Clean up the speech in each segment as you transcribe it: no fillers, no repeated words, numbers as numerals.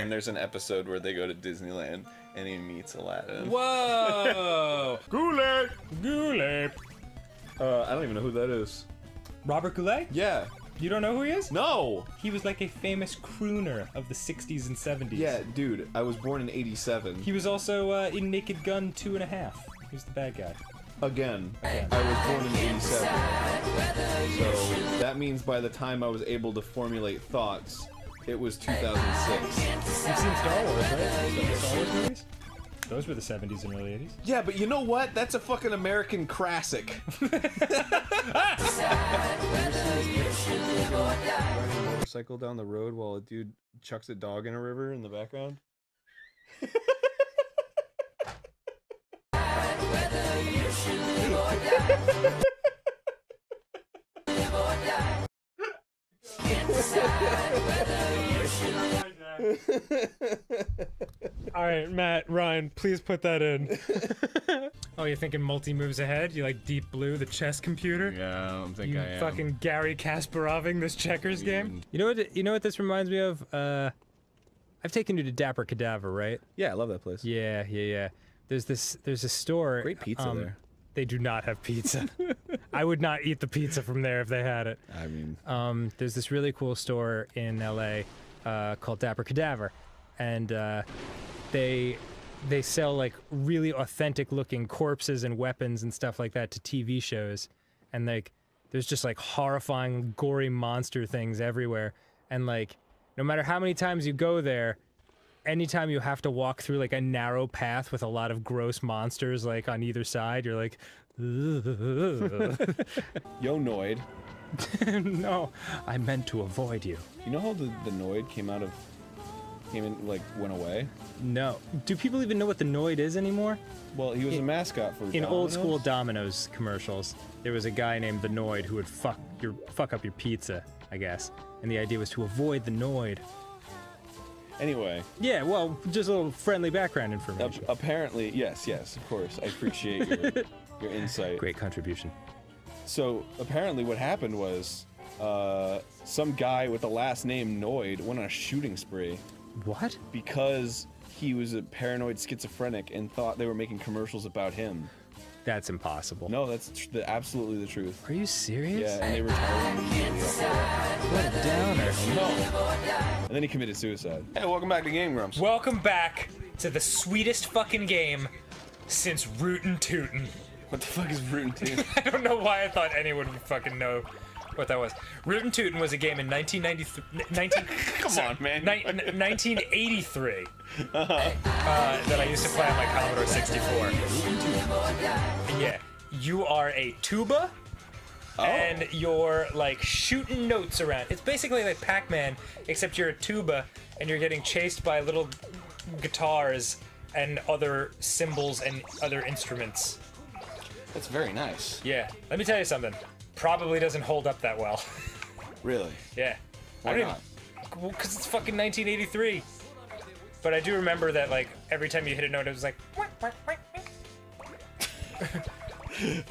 And there's an episode where they go to Disneyland and he meets Aladdin. Whoa! Goulet! Goulet! I don't even know who that is. Robert Goulet? Yeah. You don't know who he is? No! He was like a famous crooner of the 60s and 70s. Yeah, dude, I was born in 87. He was also in Naked Gun 2.5. He was the bad guy. Again. I was born in 87. So that means by the time I was able to formulate thoughts, it was 2006. You've seen Star Wars, right? The Star Wars movies? Those were the 70s and early 80s. Yeah, but you know what? That's a fucking American classic. Motorcycle down the road while a dude chucks a dog in a river in the background. Alright, Matt, Ryan, please put that in. Oh, you're thinking multi-moves ahead? You like Deep Blue, the chess computer? Yeah, I think You I am. fucking Gary Kasparoving this checkers game? You know what this reminds me of? I've taken you to Dapper Cadaver, right? Yeah, I love that place. Yeah. There's a store. Great pizza there. They do not have pizza. I would not eat the pizza from there if they had it. I mean... There's this really cool store in LA called Dapper Cadaver, and they sell like really authentic looking corpses and weapons and stuff like that to TV shows, and like there's just like horrifying gory monster things everywhere, and like no matter how many times you go there, anytime you have to walk through like a narrow path with a lot of gross monsters like on either side, you're like Yo, Noid. no, I meant to avoid you. You know how the Noid went away? No. Do people even know what the Noid is anymore? Well, he was a mascot for In Domino's. old school Domino's commercials, there was a guy named the Noid who would fuck up your pizza, I guess. And the idea was to avoid the Noid. Anyway. Yeah, well, just a little friendly background information. Apparently, yes, of course. I appreciate your insight. Great contribution. So, apparently what happened was, some guy with the last name Noid went on a shooting spree. What? Because he was a paranoid schizophrenic and thought they were making commercials about him. That's impossible. No, that's absolutely the truth. Are you serious? Yeah, and they retired him immediately after. What a downer. No. And then he committed suicide. Hey, welcome back to Game Grumps. Welcome back to the sweetest fucking game since Rootin' Tootin'. What the fuck is Rootin' Tootin'? I don't know why I thought anyone would fucking know what that was. Rootin' Tootin' was a game in 1983 that I used to play on my Commodore 64. Yeah, you are a tuba, and you're like shooting notes around. It's basically like Pac-Man, except you're a tuba, and you're getting chased by little guitars and other cymbals and other instruments. That's very nice. Yeah, let me tell you something. Probably doesn't hold up that well. Really? Yeah. Why not? Well, because it's fucking 1983. But I do remember that, like, every time you hit a note, it was like...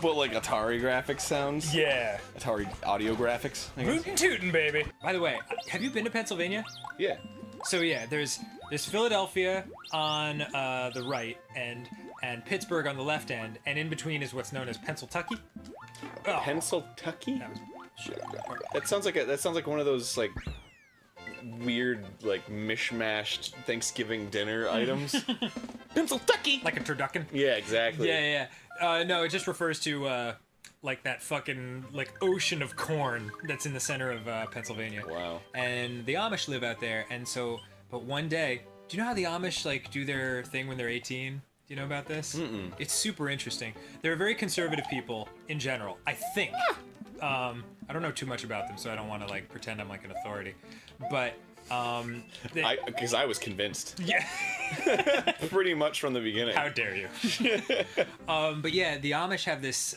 But like Atari graphics sounds? Yeah. Atari audio graphics? Rootin' tootin', baby. By the way, have you been to Pennsylvania? Yeah. So yeah, there's Philadelphia on the right and Pittsburgh on the left end, and in between is what's known as Pennsyltucky. Oh, Pennsyltucky? that was That sounds like one of those like weird like mishmashed Thanksgiving dinner items. Pennsyltucky. like a turducken. Yeah, exactly. Yeah. No, it just refers to like that fucking like ocean of corn that's in the center of Pennsylvania. Wow. And the Amish live out there, and so, but one day, do you know how the Amish like do their thing when they're 18? Do you know about this? Mm-mm. It's super interesting. They're very conservative people in general, I think. I don't know too much about them, so I don't want to like pretend I'm like an authority. But because I was convinced. Yeah. Pretty much from the beginning. How dare you? But yeah, the Amish have this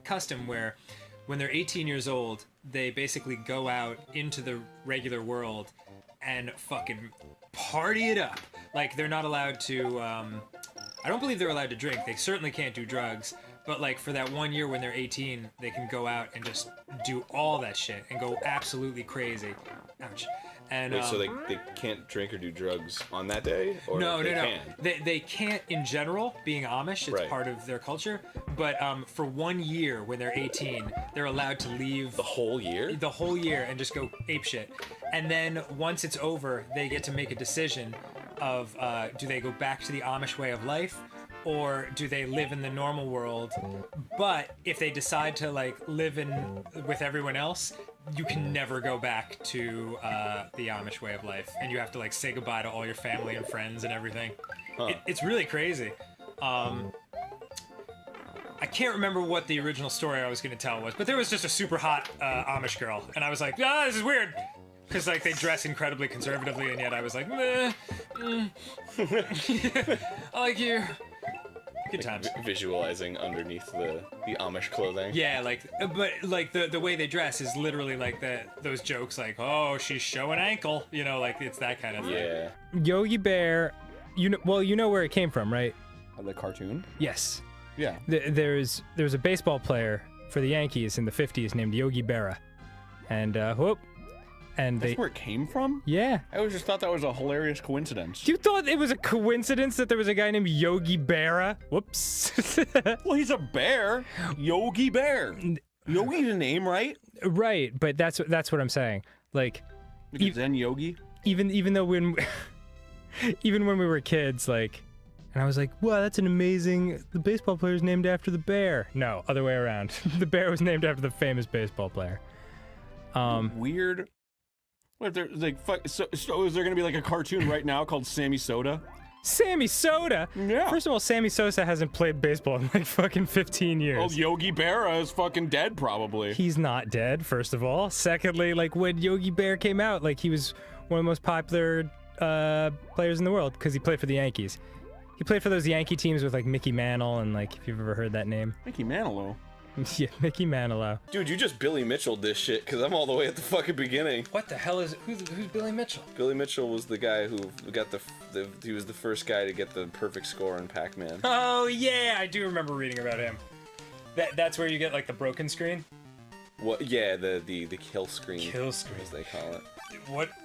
custom where when they're 18 years old, they basically go out into the regular world and fucking party it up. Like, they're not allowed to, I don't believe they're allowed to drink. They certainly can't do drugs. But, like, for that 1 year when they're 18, they can go out and just do all that shit and go absolutely crazy. Ouch. And Wait, so they can't drink or do drugs on that day? Or no. can? They can't in general, being Amish, it's Right. part of their culture. But for 1 year, when they're 18, they're allowed to leave The whole year? the whole year and just go apeshit. And then once it's over, they get to make a decision of do they go back to the Amish way of life, or do they live in the normal world? But if they decide to like live in with everyone else, you can never go back to the Amish way of life, and you have to like say goodbye to all your family and friends and everything. It's really crazy. I can't remember what the original story I was going to tell was, but there was just a super hot Amish girl, and I was like, this is weird. Because like they dress incredibly conservatively, and yet I was like, I like you. Good times. Visualizing underneath the Amish clothing. Yeah, like, but like the way they dress is literally like those jokes, like, oh, she's showing ankle, you know, like it's that kind of thing. Yeah. Yogi Bear, you know where it came from, right? The cartoon? Yes. Yeah. There was a baseball player for the Yankees in the 50s named Yogi Berra, and That's where it came from? yeah. I always just thought that was a hilarious coincidence. You thought it was a coincidence that there was a guy named Yogi Berra? Whoops. Well, he's a bear. Yogi Bear. Yogi's a name, right? Right, but that's what I'm saying. Like, Because then Yogi. even though even when we were kids, like, and I was like, wow, that's an amazing. The baseball player's named after the bear. No, other way around. The bear was named after the famous baseball player. Weird. What if there's like so is there gonna be like a cartoon right now called Sammy Soda? Sammy Soda. Yeah. First of all, Sammy Sosa hasn't played baseball in like fucking 15 years. Oh, Yogi Berra is fucking dead, probably. He's not dead, first of all. Secondly, like when Yogi Bear came out, like he was one of the most popular players in the world because he played for the Yankees. He played for those Yankee teams with like Mickey Mantle and like, if you've ever heard that name. Mickey Manilow. Yeah, Mickey Manilow. Dude, you just Billy Mitchell this shit, because I'm all the way at the fucking beginning. What the hell is who's Billy Mitchell? Billy Mitchell was the guy who got he was the first guy to get the perfect score in Pac-Man. Oh yeah, I do remember reading about him. That's where you get like the broken screen. What? Yeah, the kill screen. Kill screen. as they call it.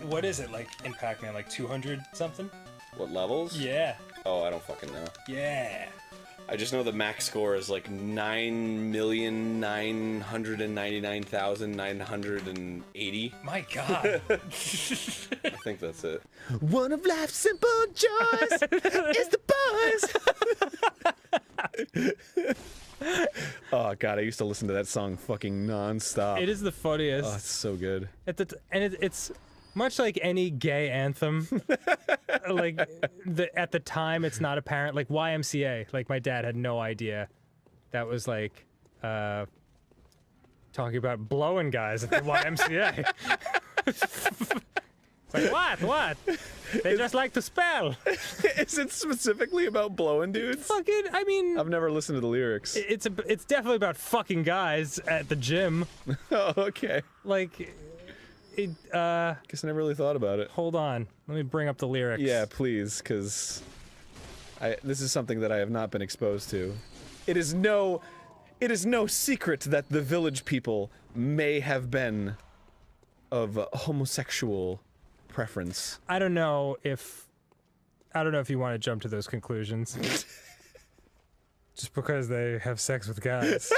What is it like in Pac-Man? Like 200 something? What levels? Yeah. Oh, I don't fucking know. Yeah. I just know the max score is like 9,999,980. My God. I think that's it. One of life's simple joys is the boys. Oh god, I used to listen to that song fucking nonstop. It is the funniest. Oh, it's so good. It's much like any gay anthem. Like at the time, it's not apparent. Like YMCA. Like my dad had no idea that was like talking about blowing guys at the YMCA. It's like what? They just like to spell. Is it specifically about blowing dudes? Fucking, I mean, I've never listened to the lyrics. it's definitely about fucking guys at the gym. Oh, okay. Like, Guess I never really thought about it. hold on, let me bring up the lyrics. Yeah, please, because this is something that I have not been exposed to. It is no secret that the village people may have been of homosexual preference. I don't know if you want to jump to those conclusions. Just because they have sex with guys.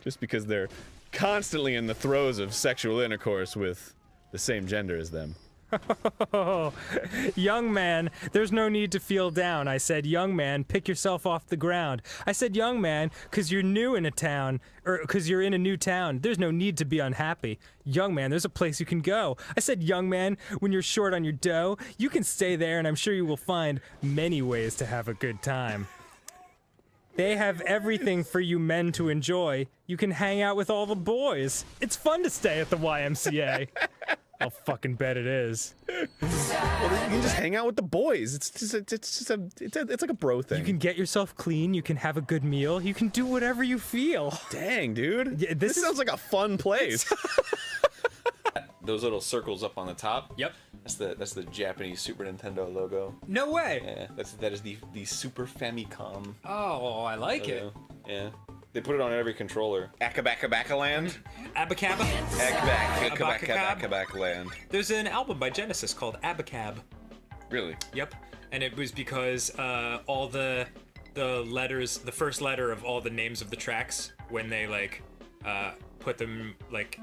Just because they're constantly in the throes of sexual intercourse with the same gender as them. Oh, young man, there's no need to feel down. I said, young man, pick yourself off the ground. I said, young man, because you're new in a town, or because you're in a new town. There's no need to be unhappy. Young man, there's a place you can go. I said, young man, when you're short on your dough, you can stay there, and I'm sure you will find many ways to have a good time. They have everything for you men to enjoy. You can hang out with all the boys. It's fun to stay at the YMCA. I'll fucking bet it is. Well, you can just hang out with the boys. It's like a bro thing. You can get yourself clean. You can have a good meal. You can do whatever you feel. Dang, dude. Yeah, this sounds like a fun place. Those little circles up on the top. Yep. That's the Japanese Super Nintendo logo. No way. Yeah, that is the Super Famicom. Oh, I like it. logo. Yeah. They put it on every controller. Akabaka-baka-land? Abacab. Akabaka-baka-baka-land. There's an album by Genesis called Abacab. Really? Yep. And it was because all the letters, the first letter of all the names of the tracks, when they like put them like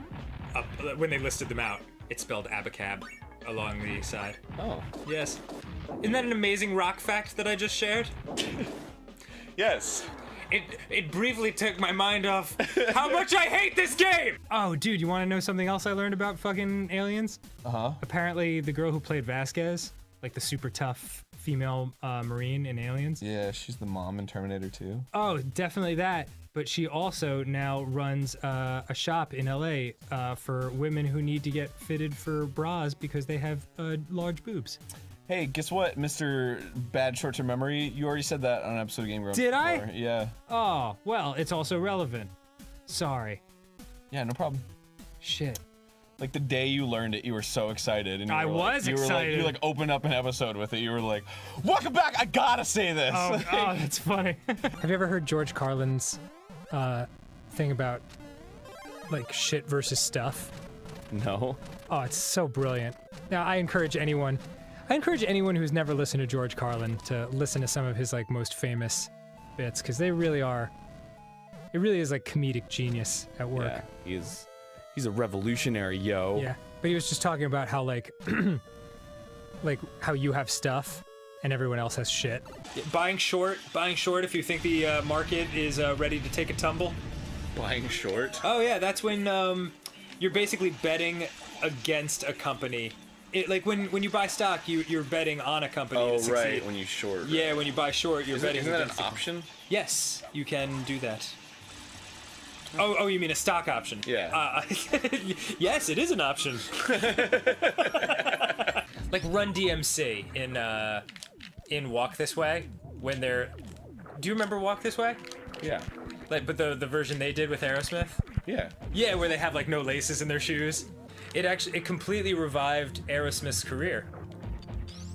up, when they listed them out, it spelled Abacab along the side. Oh. Yes. Isn't that an amazing rock fact that I just shared? Yes. It briefly took my mind off how much I hate this game! Oh, dude, you want to know something else I learned about fucking aliens? Uh-huh. Apparently, the girl who played Vasquez, like the super tough female Marine in Aliens. Yeah, she's the mom in Terminator 2. Oh, definitely that. But she also now runs a shop in LA for women who need to get fitted for bras because they have large boobs. Hey, guess what, Mr. Bad Short-Term Memory? You already said that on an episode of Game Grumps. Did I? before. Yeah. Oh, well, it's also relevant. Sorry. Yeah, no problem. Shit. Like the day you learned it, you were so excited, and you I were was like, excited. You opened up an episode with it. You were like, "Welcome back! I gotta say this." Oh, oh, that's funny. Have you ever heard George Carlin's thing about like shit versus stuff? No. Oh, it's so brilliant. Now, I encourage anyone who's never listened to George Carlin to listen to some of his like most famous bits, because they really are. It really is like comedic genius at work. Yeah, he's a revolutionary, yo. Yeah, but he was just talking about how like, like how you have stuff and everyone else has shit. Buying short if you think the market is ready to take a tumble. Buying short? Oh yeah, that's when you're basically betting against a company. Like when you buy stock, you're betting on a company to succeed. Right, when you short. Yeah, when you buy short, you're betting Isn't that an against the option? Yes, you can do that. Oh, you mean a stock option? Yeah. Yes, it is an option. Like Run DMC in Walk This Way, when they're. Do you remember Walk This Way? Yeah. Like, but the version they did with Aerosmith. Yeah. Yeah, where they have like no laces in their shoes. It completely revived Aerosmith's career.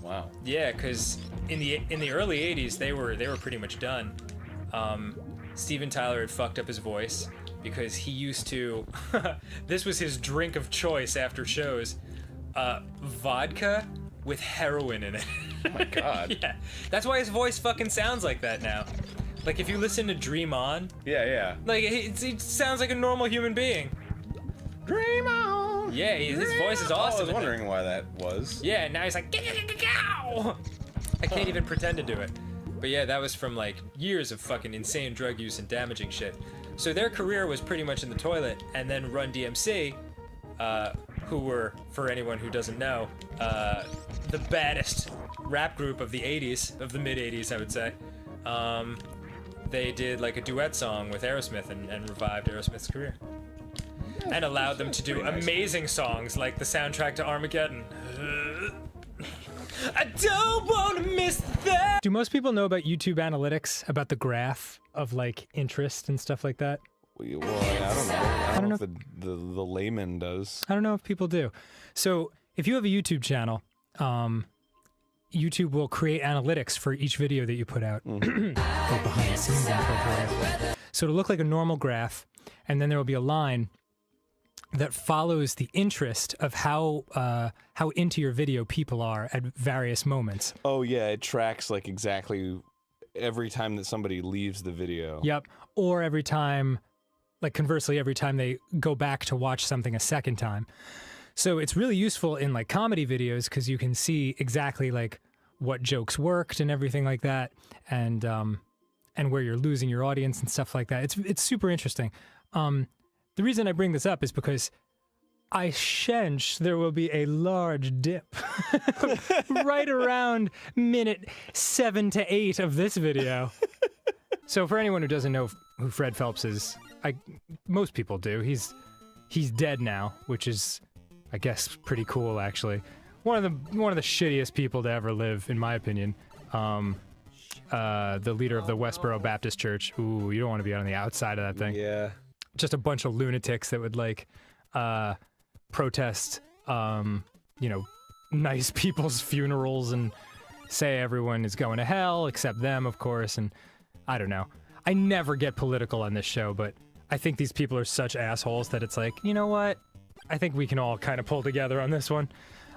Wow. Yeah, because in the early '80s they were pretty much done. Steven Tyler had fucked up his voice because he used to. This was his drink of choice after shows. Vodka with heroin in it. Oh my god. Yeah, that's why his voice fucking sounds like that now. Like if you listen to Dream On, Yeah. like it sounds like a normal human being. Dream on. Yeah, his voice is I awesome. was wondering why that was. Yeah, now he's like, "Gow!" I can't even pretend to do it. But yeah, that was from like years of fucking insane drug use and damaging shit. So their career was pretty much in the toilet, and then Run DMC, who were, for anyone who doesn't know, the baddest rap group of the 80s, of the mid 80s, I would say. They did like a duet song with Aerosmith and revived Aerosmith's career. And allowed them to do amazing songs like the soundtrack to Armageddon. I don't want to miss that. Do most people know about YouTube analytics, about the graph of like interest and stuff like that? Well, I don't know. I don't know if the layman does. I don't know if people do. So if you have a YouTube channel, YouTube will create analytics for each video that you put out. Go behind the scenes info for you. So it'll look like a normal graph, and then there will be a line that follows the interest of how into your video people are at various moments. Oh yeah, it tracks like exactly every time that somebody leaves the video. Yep. Or every time, like conversely, every time they go back to watch something a second time. So it's really useful in like comedy videos because you can see exactly like what jokes worked and everything like that, and where you're losing your audience and stuff like that. It's super interesting. The reason I bring this up is because I sense there will be a large dip right around minute 7 to 8 of this video. So for anyone who doesn't know who Fred Phelps is, most people do. He's dead now, which is, I guess, pretty cool actually. One of the shittiest people to ever live, in my opinion. The leader of the Westboro Baptist Church. Ooh, you don't want to be on the outside of that thing. Yeah. Just a bunch of lunatics that would like protest, nice people's funerals and say everyone is going to hell except them, of course. And I don't know. I never get political on this show, but I think these people are such assholes that it's like, you know what? I think we can all kind of pull together on this one.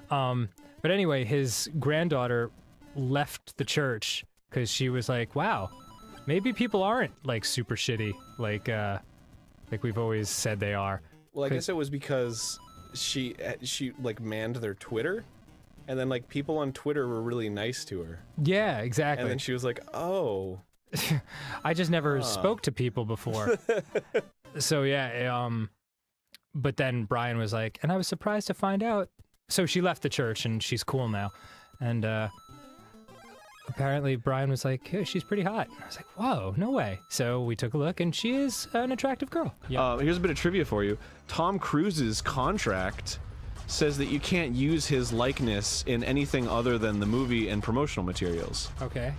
But anyway, his granddaughter left the church because she was like, wow, maybe people aren't like super shitty like we've always said they are. Well, I guess it was because she like manned their Twitter, and then like people on Twitter were really nice to her. Yeah, exactly. And then she was like, oh. I just never spoke to people before. So yeah, but then Brian was like, and I was surprised to find out. So she left the church and she's cool now. And apparently Brian was like, hey, she's pretty hot. I was like, whoa, no way. So we took a look and she is an attractive girl. Yeah. Here's a bit of trivia for you. Tom Cruise's contract says that you can't use his likeness in anything other than the movie and promotional materials. Okay.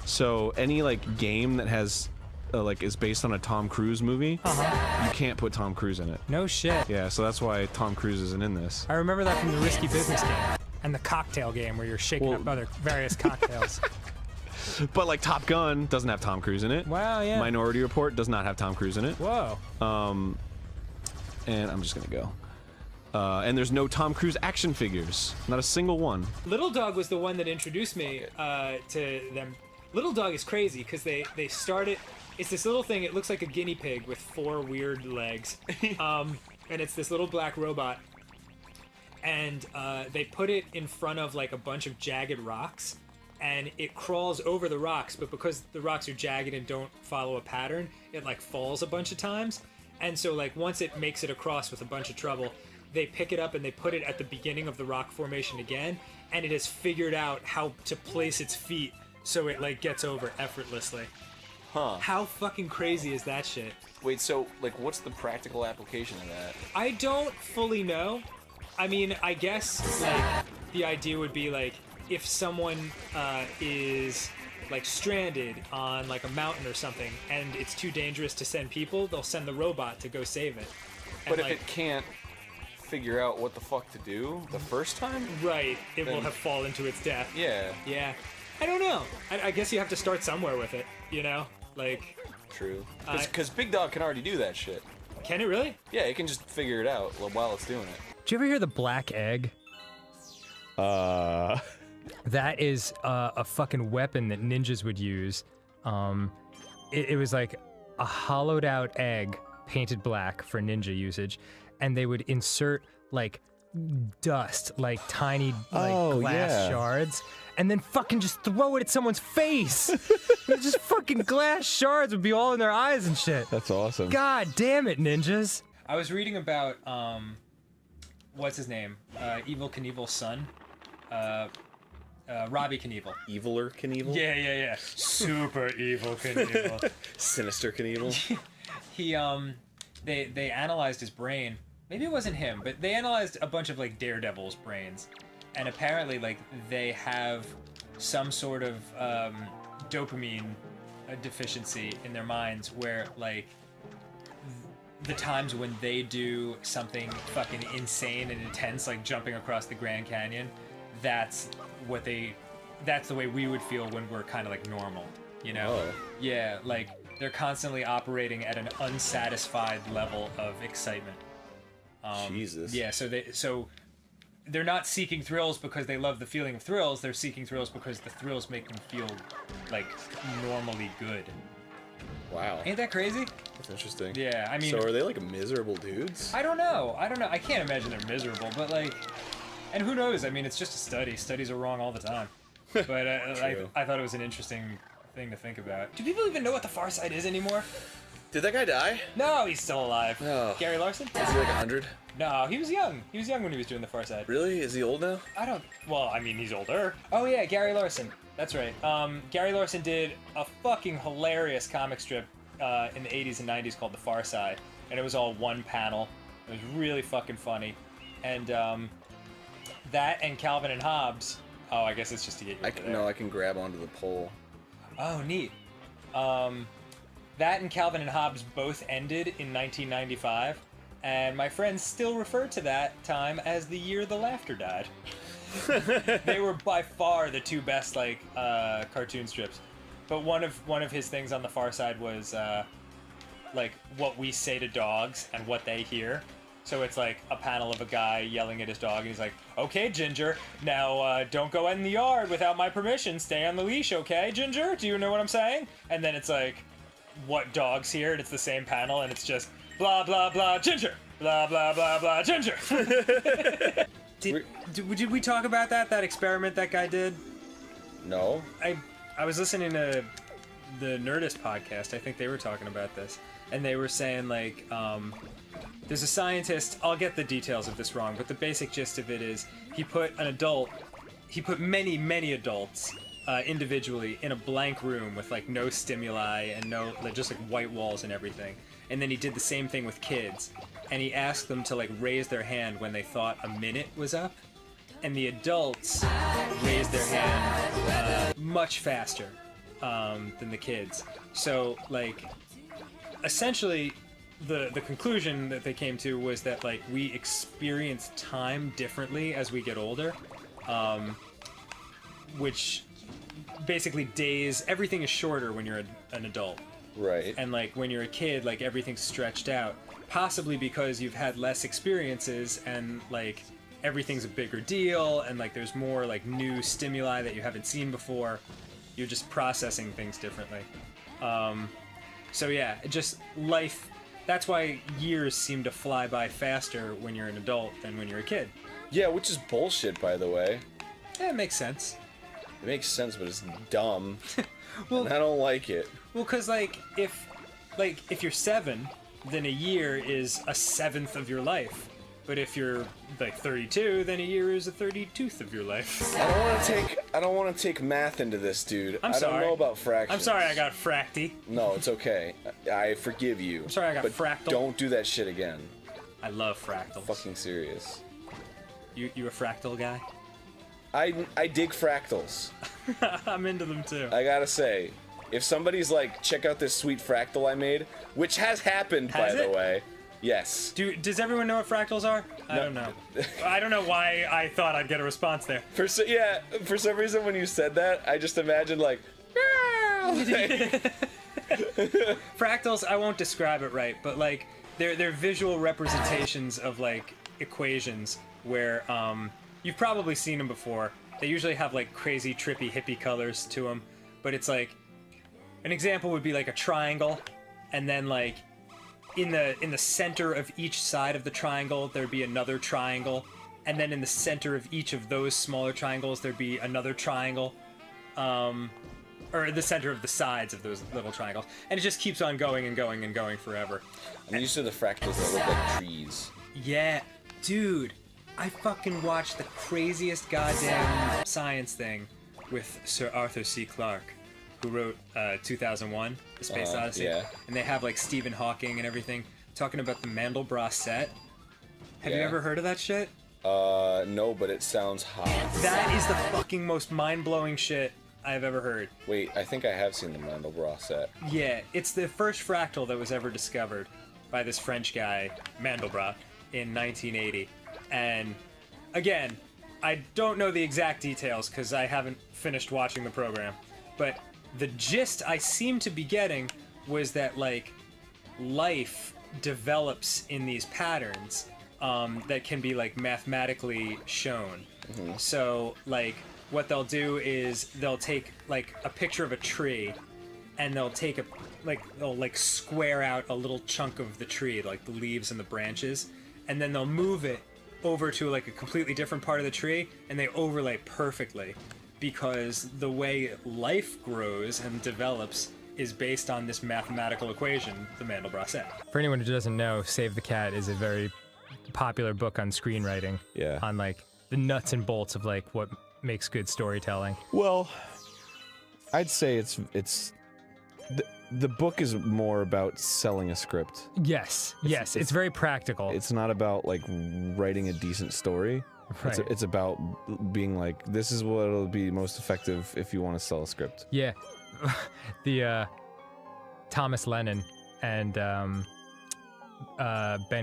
So any like game that has like is based on a Tom Cruise movie, you can't put Tom Cruise in it. No shit. Yeah, so that's why Tom Cruise isn't in this. I remember that from the Risky Business game and the cocktail game where you're shaking up other various cocktails. But like Top Gun doesn't have Tom Cruise in it. Wow, yeah. Minority Report does not have Tom Cruise in it. Whoa. And I'm just gonna go. And there's no Tom Cruise action figures. Not a single one. Little Dog was the one that introduced me to them. Little Dog is crazy because they started. It's this little thing. It looks like a guinea pig with 4 weird legs, and it's this little black robot. And they put it in front of like a bunch of jagged rocks, and it crawls over the rocks. But because the rocks are jagged and don't follow a pattern, it like falls a bunch of times. And so like once it makes it across with a bunch of trouble, they pick it up and they put it at the beginning of the rock formation again, and it has figured out how to place its feet so it like gets over effortlessly. Huh. How fucking crazy is that shit? Wait, so, like, what's the practical application of that? I don't fully know. I mean, I guess, like, the idea would be, like, if someone is, like, stranded on, like, a mountain or something, and it's too dangerous to send people, they'll send the robot to go save it. And, But if like, it can't figure out what the fuck to do the first time? right, it will then- have fallen to its death. Yeah, Yeah. I don't know. I guess you have to start somewhere with it, you know? Like, true. Because Big Dog can already do that shit. can it really? Yeah, it can just figure it out while it's doing it. Did you ever hear the black egg? That is a fucking weapon that ninjas would use. It was like a hollowed out egg painted black for ninja usage, and they would insert like dust, like tiny like glass shards, and then fucking just throw it at someone's face. Just fucking glass shards would be all in their eyes and shit. That's awesome. God damn it, ninjas. I was reading about, what's his name? Evil Knievel's son. Robbie Knievel. Eviler Knievel? Yeah. Super evil Knievel. Sinister Knievel? He, they analyzed his brain. Maybe it wasn't him, but they analyzed a bunch of, like, Daredevil's brains. And apparently, like, they have some sort of, dopamine deficiency in their minds where, like, the times when they do something fucking insane and intense, like jumping across the Grand Canyon, that's the way we would feel when we're kind of like normal, you know? Oh. Yeah, like they're constantly operating at an unsatisfied level of excitement. Jesus. Yeah, so they're not seeking thrills because they love the feeling of thrills. They're seeking thrills because the thrills make them feel like normally good. Wow. Ain't that crazy? That's interesting. Yeah, I mean, So are they like miserable dudes? I don't know. I can't imagine they're miserable, but like, and who knows? I mean, it's just a study. Studies are wrong all the time. But True. I thought it was an interesting thing to think about. Do people even know what the Far Side is anymore? Did that guy die? No, he's still alive. No. Gary Larson? Is he like 100? No, he was young. He was young when he was doing the Far Side. Really? Is he old now? Well, I mean, he's older. Oh yeah, Gary Larson. That's right. Gary Larson did a fucking hilarious comic strip in the 80s and 90s called The Far Side, and it was all one panel. It was really fucking funny. And that and Calvin and Hobbes. Oh, I guess it's just to get you over there. No, I can grab onto the pole. Oh, neat. That and Calvin and Hobbes both ended in 1995, and my friends still refer to that time as the year the laughter died. They were by far the two best, like, cartoon strips. But one of his things on the far side was like what we say to dogs and what they hear. So it's like a panel of a guy yelling at his dog, and he's like, "Okay, Ginger, now don't go in the yard without my permission. Stay on the leash, okay, Ginger? Do you know what I'm saying?" And then it's like, what dogs hear, and it's the same panel, and it's just blah blah blah Ginger, blah blah blah blah Ginger. Did we talk about that experiment that guy did? No. I was listening to the Nerdist podcast. I think they were talking about this, and they were saying like, there's a scientist. I'll get the details of this wrong, but the basic gist of it is he put many adults individually in a blank room with like no stimuli and no just like white walls and everything, and then he did the same thing with kids, and he asked them to like raise their hand when they thought a minute was up, and the adults raised their hand much faster than the kids. So like essentially the conclusion that they came to was that like we experience time differently as we get older, which basically days, everything is shorter when you're an adult. Right. And like when you're a kid, like everything's stretched out, possibly because you've had less experiences and like everything's a bigger deal, and like there's more like new stimuli that you haven't seen before. You're just processing things differently. So yeah, just life. That's why years seem to fly by faster when you're an adult than when you're a kid. Yeah, which is bullshit, by the way. Yeah, it makes sense. It makes sense, but it's dumb. Well, and I don't like it. Well, cause if you're 7, then a year is a 7th of your life. But if you're like 32, then a year is a 32th of your life. I don't want to take math into this, dude. I'm I sorry. don't know about fractions. I'm sorry I got fracty. No, it's okay. I forgive you. I'm sorry I got but fractal. Don't do that shit again. I love fractals. Fucking serious. You a fractal guy? I dig fractals. I'm into them too. I gotta say, if somebody's like, check out this sweet fractal I made, which has happened, by the way. Yes. Does everyone know what fractals are? I don't know. I don't know why I thought I'd get a response there. For some reason when you said that, I just imagined like fractals, I won't describe it right, but like they're visual representations of like equations where you've probably seen them before. They usually have like crazy trippy hippie colors to them, but it's like an example would be like a triangle, and then like in the center of each side of the triangle there'd be another triangle, and then in the center of each of those smaller triangles there'd be another triangle, or the center of the sides of those little triangles, and it just keeps on going and going and going forever. I'm used to the fractals that look like trees. Yeah, dude, I fucking watched the craziest goddamn science thing with Sir Arthur C. Clarke, who wrote 2001, The Space Odyssey. Yeah. And they have like Stephen Hawking and everything talking about the Mandelbrot set. Have you Yeah. ever heard of that shit? No, but it sounds hot. That is the fucking most mind-blowing shit I've ever heard. Wait, I think I have seen the Mandelbrot set. Yeah, it's the first fractal that was ever discovered by this French guy, Mandelbrot, in 1980. And again, I don't know the exact details because I haven't finished watching the program, but the gist I seem to be getting was that like life develops in these patterns that can be like mathematically shown. Mm-hmm. So like what they'll do is they'll take like a picture of a tree, and they'll square out a little chunk of the tree, like the leaves and the branches, and then they'll move it over to like a completely different part of the tree, and they overlay perfectly, because the way life grows and develops is based on this mathematical equation, the Mandelbrot set. For anyone who doesn't know, Save the Cat is a very popular book on screenwriting. Yeah. On like the nuts and bolts of like what makes good storytelling. Well, I'd say it's the book is more about selling a script. Yes, it's very practical. It's not about like writing a decent story. Right. It's about being like, this is what it'll be most effective if you want to sell a script. Yeah. The Thomas Lennon and Ben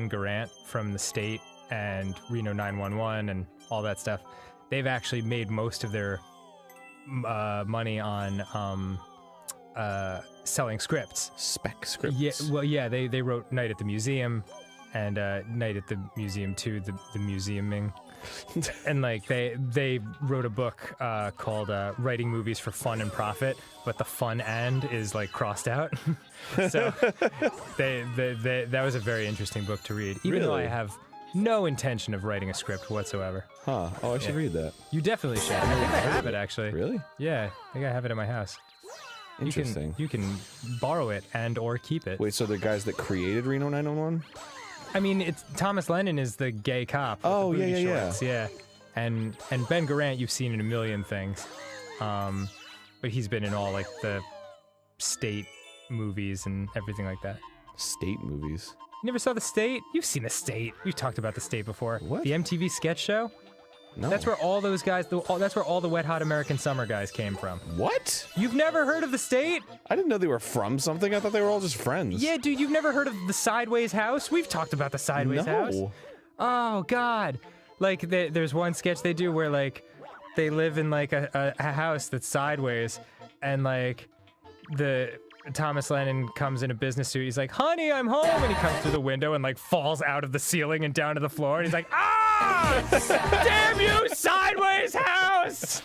Garant from The State and Reno 911 and all that stuff, they've actually made most of their money on selling scripts. Spec scripts. Yeah, well, yeah, they wrote Night at the Museum and Night at the Museum 2, the museuming. And like they wrote a book called Writing Movies for Fun and Profit, but the fun and is like crossed out. So that was a very interesting book to read, even though I Really? have no intention of writing a script whatsoever. Huh. Oh, I should read that. You definitely should. I think I have it actually. Really? Yeah, I think I have it in my house. Interesting. You can borrow it and or keep it. Wait, so the guys that created Reno 911? I mean, it's Thomas Lennon is the gay cop. With Oh, the yeah, booty yeah, shorts. Yeah. And Ben Garant you've seen in a million things, but he's been in all like the state movies and everything like that. State movies. You never saw The State? You've seen The State. We've talked about The State before. What? The MTV sketch show? No. That's where all those guys, that's where all the Wet Hot American Summer guys came from. What? You've never heard of The State? I didn't know they were from something. I thought they were all just friends. Yeah, dude, you've never heard of The Sideways House? We've talked about The Sideways House. No. Oh, God. Like, there's one sketch they do where, like, they live in, like, a house that's sideways, and, like, Thomas Lennon comes in a business suit. He's like, honey, I'm home. And he comes through the window and, like, falls out of the ceiling and down to the floor. And he's like, ah! Damn you, sideways house!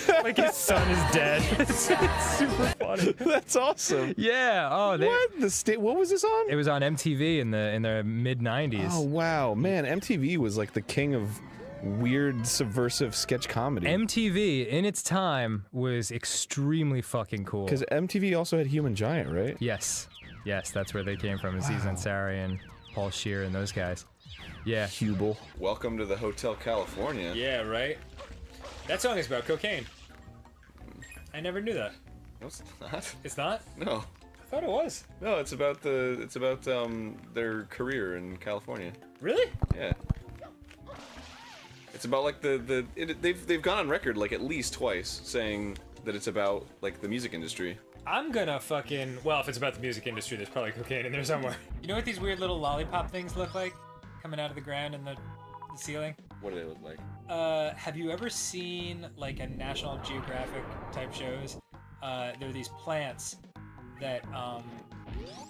Like, his son is dead. It's super funny. That's awesome. Yeah. Oh, What? The state? What was this on? It was on MTV in the mid 90s. Oh, wow. Man, MTV was like the king of weird, subversive sketch comedy. MTV in its time was extremely fucking cool. Because MTV also had Human Giant, right? Yes, that's where they came from. Aziz Ansari and Paul Scheer and those guys. Yeah. Hubel. Welcome to the Hotel California. Yeah, right? That song is about cocaine. I never knew that. No, it's not. It's not? No. I thought it was. No, it's about their career in California. Really? Yeah. It's about like they've gone on record like at least twice saying that it's about like the music industry. I'm gonna fucking... Well, if it's about the music industry, there's probably cocaine in there somewhere. You know what these weird little lollipop things look like? Coming out of the ground in the ceiling? What do they look like? Have you ever seen, like, a National Geographic type shows? There are these plants that,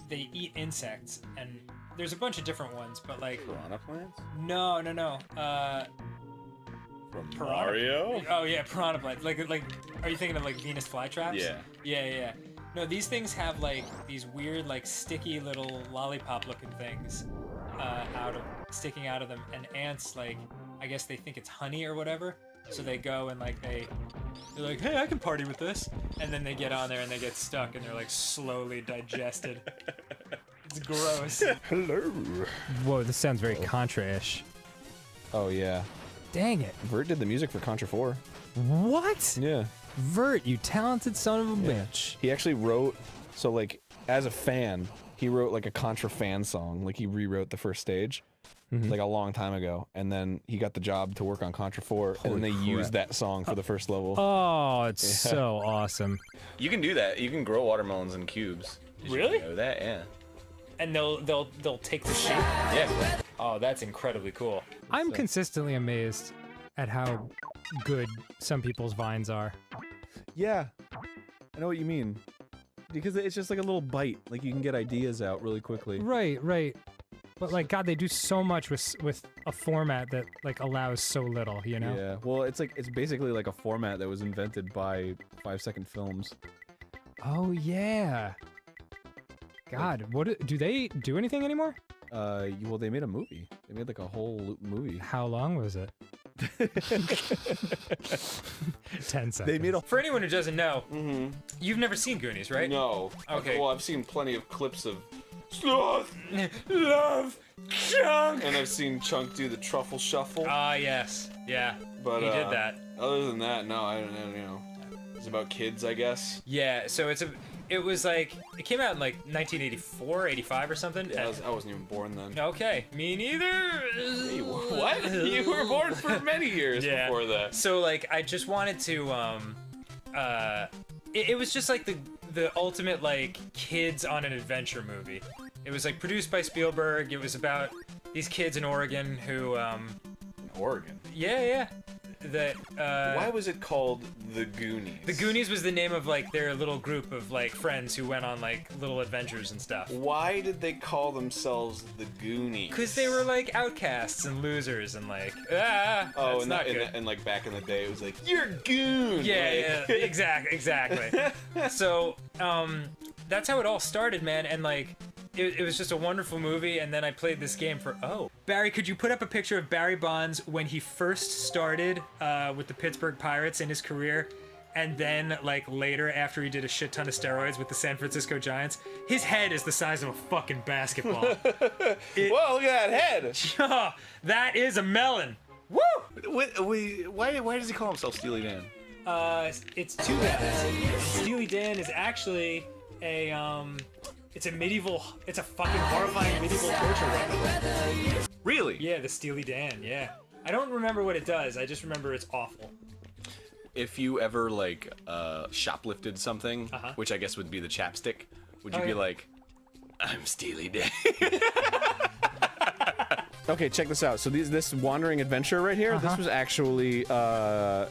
they eat insects, and there's a bunch of different ones, but, like... Piranha plants? No. From Piranha- Mario? Oh, yeah, piranha plants. Like, are you thinking of, like, Venus flytraps? Yeah. Yeah. No, these things have, like, these weird, like, sticky little lollipop-looking things sticking out of them, and ants, like, I guess they think it's honey or whatever, so they go and, like, they're like, hey, I can party with this, and then they get on there and they get stuck, and they're, like, slowly digested. It's gross. Hello. Whoa, this sounds very Contra-ish. Oh, yeah. Dang it. Vert did the music for Contra 4. What? Yeah. Vert, you talented son of a bitch. He actually wrote, so like, as a fan, he wrote like a Contra fan song. Like he rewrote the first stage, like a long time ago. And then he got the job to work on Contra 4, and then they used that song for the first level. Oh, it's so awesome. You can do that. You can grow watermelons in cubes. Did Really? You know that? Yeah. And they'll take the shape. Yeah. Oh, that's incredibly cool. I'm consistently amazed at how good some people's vines are. Yeah. I know what you mean. Because it's just like a little bite. Like you can get ideas out really quickly. Right. But like, God, they do so much with a format that like allows so little, you know? Yeah. Well, it's basically like a format that was invented by 5-second films. Oh yeah. God, what do they do anything anymore? Well, they made a movie. They made like a whole movie. How long was it? 10 seconds. They made a. For anyone who doesn't know, you've never seen Goonies, right? No. Okay. Well, I've seen plenty of clips of Sloth, Love Chunk. and I've seen Chunk do the truffle shuffle. Ah, yes. Yeah. But he did that. Other than that, no, I don't know. You know, it's about kids, I guess. Yeah, so it was like, it came out in like 1984, 85 or something. Yeah, I wasn't even born then. Okay, me neither. Hey, what? You were born for many years before that. So like, I just wanted to, it was just like the ultimate like kids on an adventure movie. It was like produced by Spielberg. It was about these kids in Oregon who, Oregon. yeah. Why was it called The Goonies? The Goonies was the name of like their little group of like friends who went on like little adventures and stuff. Why did they call themselves The Goonies? Because they were like outcasts and losers and like that's not good. And like back in the day, it was like, you're a goon. Yeah, like. yeah, exactly. So that's how it all started, man. And like it was just a wonderful movie. And then I played this game for Barry, could you put up a picture of Barry Bonds when he first started with the Pittsburgh Pirates in his career? And then, like, later, after he did a shit ton of steroids with the San Francisco Giants, his head is the size of a fucking basketball. Whoa, look at that head! That is a melon. Woo! Why does he call himself Steely Dan? It's too bad. Steely Dan is actually a, it's a fucking horrifying medieval torture weapon. Really? Yeah, the Steely Dan, yeah. I don't remember what it does, I just remember it's awful. If you ever like shoplifted something, which I guess would be the chapstick, would you be like, "I'm Steely Dan"? Okay, check this out. So this wandering adventure right here, this was actually the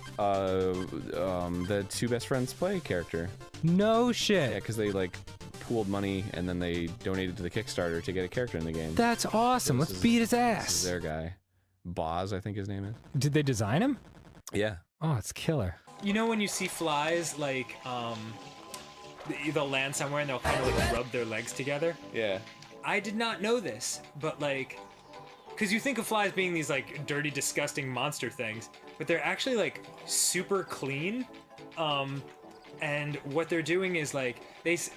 Two Best Friends Play character. No shit. Yeah, because they like pooled money and then they donated to the Kickstarter to get a character in the game. That's awesome. Let's beat his This is ass. their guy, Boz, I think his name is. Did they design him? Yeah. Oh, it's killer. You know when you see flies, like, they'll land somewhere and they'll kind of like rub their legs together? Yeah. I did not know this, but like, because you think of flies being these like dirty, disgusting monster things, but they're actually like super clean. And what they're doing is like,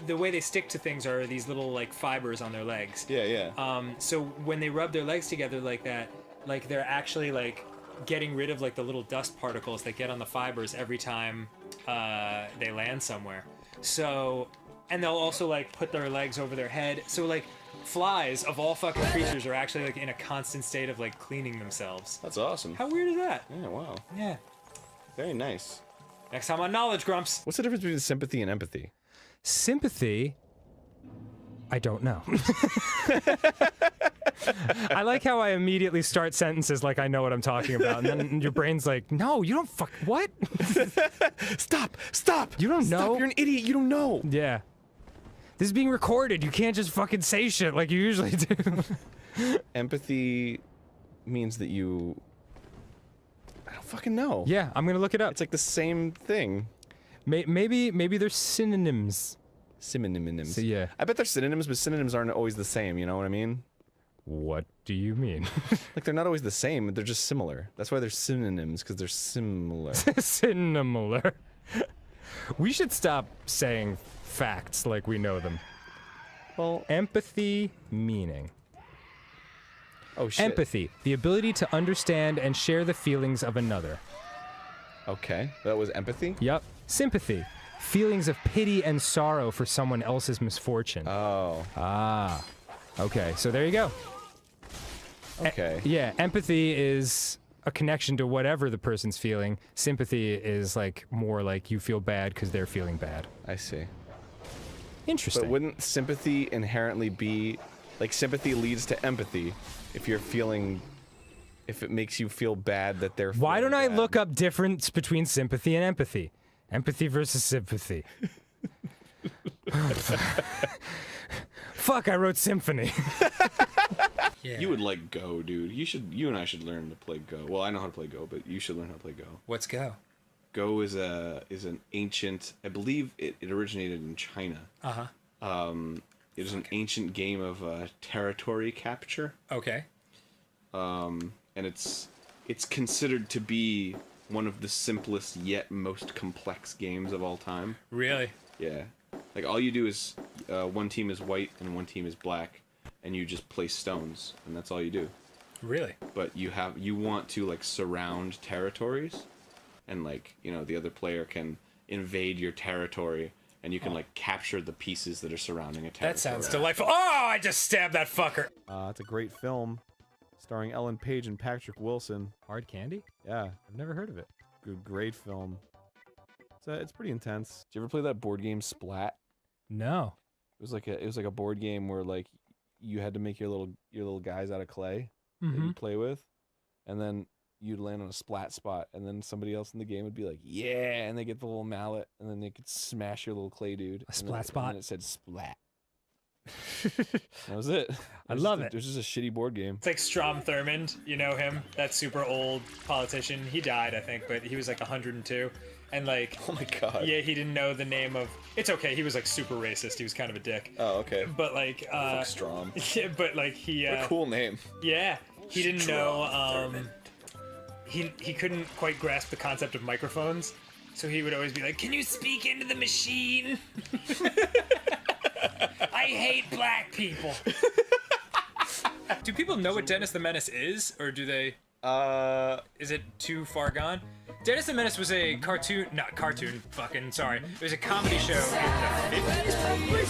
the way they stick to things are these little like fibers on their legs. Yeah, yeah. So when they rub their legs together like that, like they're actually like getting rid of like the little dust particles that get on the fibers every time they land somewhere. So, and they'll also like put their legs over their head. So like flies of all fucking creatures are actually like in a constant state of like cleaning themselves. That's awesome. How weird is that? Yeah, wow. Yeah. Very nice. Next time on Knowledge Grumps. What's the difference between sympathy and empathy? Sympathy? I don't know. I like how I immediately start sentences like I know what I'm talking about, and then your brain's like, no, you don't what? Stop! You don't know? Stop, you're an idiot, you don't know! Yeah. This is being recorded. You can't just fucking say shit like you usually do. Empathy means that you... I don't fucking know. Yeah, I'm gonna look it up. It's like the same thing. Maybe they're synonyms. Synonyms. So, yeah. I bet they're synonyms, but synonyms aren't always the same, you know what I mean? What do you mean? Like, they're not always the same, they're just similar. That's why they're synonyms, because they're similar. Similar. We should stop saying facts like we know them. Well, Empathy meaning. oh shit. Empathy, the ability to understand and share the feelings of another. Okay, that was empathy? Yup. Sympathy, feelings of pity and sorrow for someone else's misfortune. Oh, Ah. Okay, so there you go. okay. Yeah, empathy is a connection to whatever the person's feeling. Sympathy is like more like you feel bad because they're feeling bad. I see. Interesting. But wouldn't sympathy inherently be... Like, sympathy leads to empathy if you're feeling... If it makes you feel bad that they're feeling Why don't I bad. look up difference between sympathy and empathy? Empathy versus sympathy. Fuck, I wrote symphony. Yeah. You would like Go, dude. You and I should learn to play Go. Well, I know how to play Go, but you should learn how to play Go. What's Go? Go is an ancient. I believe it originated in China. It is an ancient game of territory capture, Okay. and it's considered to be one of the simplest yet most complex games of all time. Really? Yeah, like all you do is one team is white and one team is black, and you just place stones, and that's all you do. Really? But you want to like surround territories, and like the other player can invade your territory, and you can like capture the pieces that are surrounding a territory. That sounds delightful. Oh, I just stabbed that fucker. It's a great film, starring Ellen Page and Patrick Wilson. Hard candy? Yeah, I've never heard of it. great film. It's pretty intense. Did you ever play that board game Splat? No. It was like a board game where like you had to make your little guys out of clay that you play with, and then you'd land on a splat spot, and then somebody else in the game would be like, yeah, and they get the little mallet, and then they could smash your little clay dude. A splat spot? And then it said splat. That was it. I love it. There's just a shitty board game. It's like Strom Thurmond, you know him? That super old politician. He died, I think, but he was like 102. And like, Oh my god. yeah, he didn't know the name of. It's okay. He was like super racist. He was kind of a dick. Oh, okay. But like, Fuck Strom. yeah, but like he. What a cool name. Yeah, he didn't know. He couldn't quite grasp the concept of microphones, so he would always be like, "Can you speak into the machine?" I hate black people. Do people know what Dennis the Menace is, or do they? Is it too far gone? Dennis the Menace was a fucking sorry. It was a comedy show in the 50s, probably.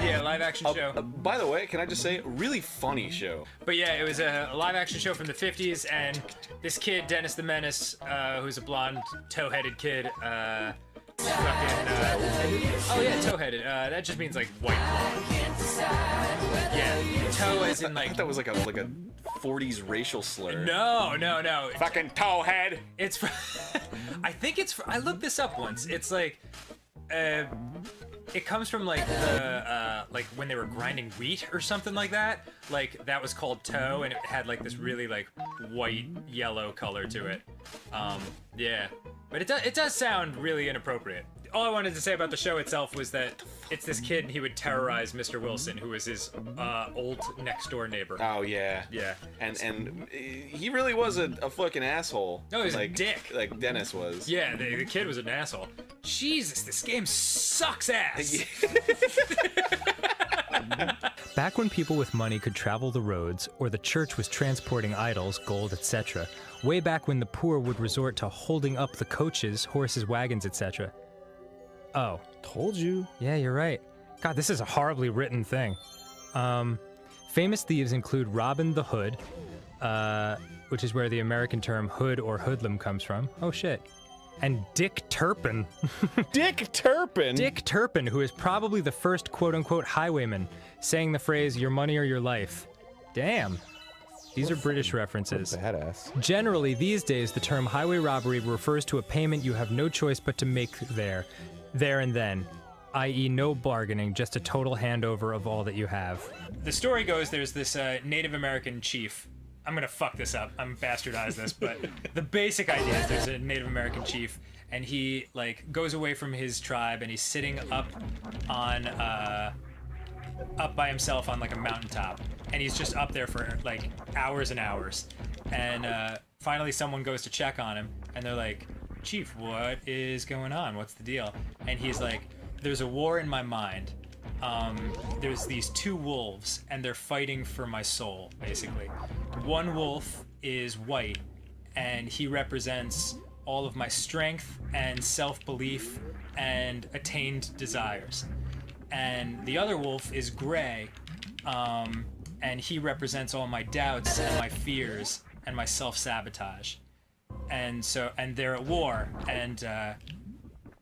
Yeah, live action show. By the way, can I just say, really funny show. But yeah, it was a live action show from the 50s, and this kid, Dennis the Menace, who's a blonde, toe-headed kid, oh yeah, toe-headed. That just means like white. Yeah, toe as in I like. thought that was like a 40s racial slur. No. Fucking towhead. It's. I think it's. I looked this up once. It's like. It comes from like the like when they were grinding wheat or something like that. Like that was called toe, and it had like this really like white yellow color to it. Yeah, but it does sound really inappropriate. All I wanted to say about the show itself was that it's this kid and he would terrorize Mr. Wilson, who was his old next door neighbor. Oh yeah. Yeah. And he really was a fucking asshole. No, he was a like, dick. Like Dennis was. Yeah, the kid was an asshole. Jesus, this game sucks ass. Back when people with money could travel the roads, or the church was transporting idols, gold, etc., way back when the poor would resort to holding up the coaches, horses, wagons, etc. Oh. Told you. Yeah, you're right. God, this is a horribly written thing. Famous thieves include Robin the Hood, which is where the American term hood or hoodlum comes from. Oh shit. And Dick Turpin. Dick Turpin? Dick Turpin, who is probably the first quote-unquote highwayman, saying the phrase, your money or your life. Damn. These are British references. Badass. Generally, these days, the term highway robbery refers to a payment you have no choice but to make there and then, i.e. no bargaining, just a total handover of all that you have. The story goes there's this Native American chief. I'm gonna fuck this up. I'm bastardize this, but the basic idea is there's a Native American chief, and he like goes away from his tribe, and he's sitting up on up by himself on like a mountaintop, and he's just up there for like hours and hours, and finally someone goes to check on him, and they're like, Chief, what is going on? What's the deal? And he's like, there's a war in my mind. There's these two wolves, and they're fighting for my soul, basically. One wolf is white, and he represents all of my strength and self-belief and attained desires. And the other wolf is gray, and he represents all my doubts and my fears and my self-sabotage. And they're at war, and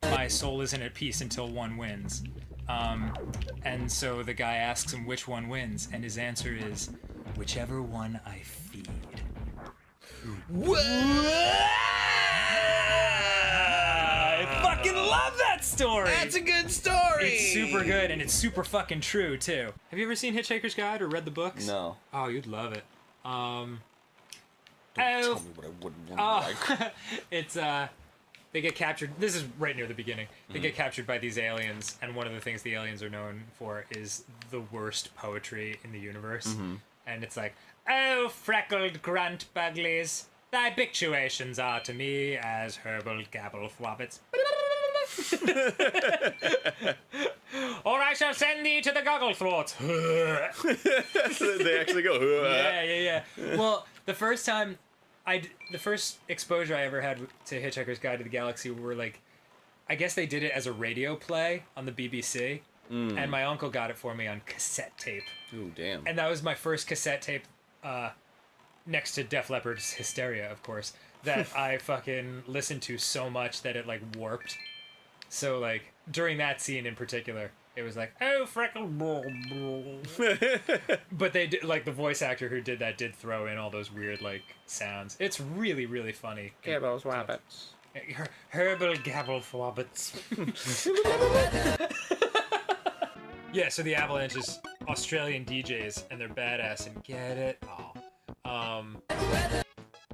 my soul isn't at peace until one wins. And so the guy asks him which one wins, and his answer is, whichever one I feed. I fucking love that story! That's a good story! It's super good, and it's super fucking true, too. Have you ever seen Hitchhiker's Guide or read the books? No. Oh, you'd love it. Tell me what I wouldn't want like. It's they get captured. This is right near the beginning. They get captured by these aliens, and one of the things the aliens are known for is the worst poetry in the universe. And it's like, oh, freckled grunt buglies, thy bictuations are to me as herbal gabble thwobbits. Or I shall send thee to the goggle throats. They actually go. Yeah. Well, the first exposure I ever had to Hitchhiker's Guide to the Galaxy were like, I guess they did it as a radio play on the BBC, and my uncle got it for me on cassette tape. Ooh, damn. And that was my first cassette tape, next to Def Leppard's Hysteria, of course, that I fucking listened to so much that it like warped. So like during that scene in particular, it was like, oh, freckle. But they did, like, the voice actor who did that did throw in all those weird, like, sounds. It's really, really funny. Gabbles Wabbits. Herbal gabble wabbits. Yeah, so the Avalanche is Australian DJs, and they're badass and get it.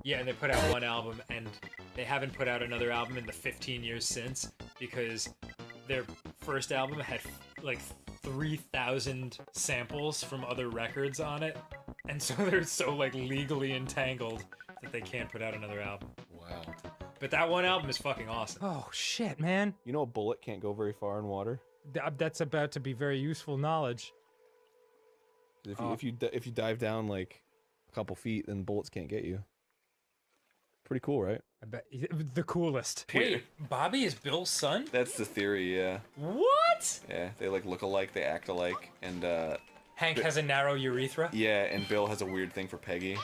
Yeah, and they put out one album, and they haven't put out another album in the 15 years since, because their first album had like 3,000 samples from other records on it, and so they're so like legally entangled that they can't put out another album. Wow. But that one album is fucking awesome. Oh shit, man. You know a bullet can't go very far in water? That's about to be very useful knowledge. If you dive down like a couple feet, then bullets can't get you. Pretty cool, right? I bet the coolest. Wait, Bobby is Bill's son? That's the theory, yeah. What? Yeah, they like look alike, they act alike, and Hank has a narrow urethra? yeah, and Bill has a weird thing for Peggy.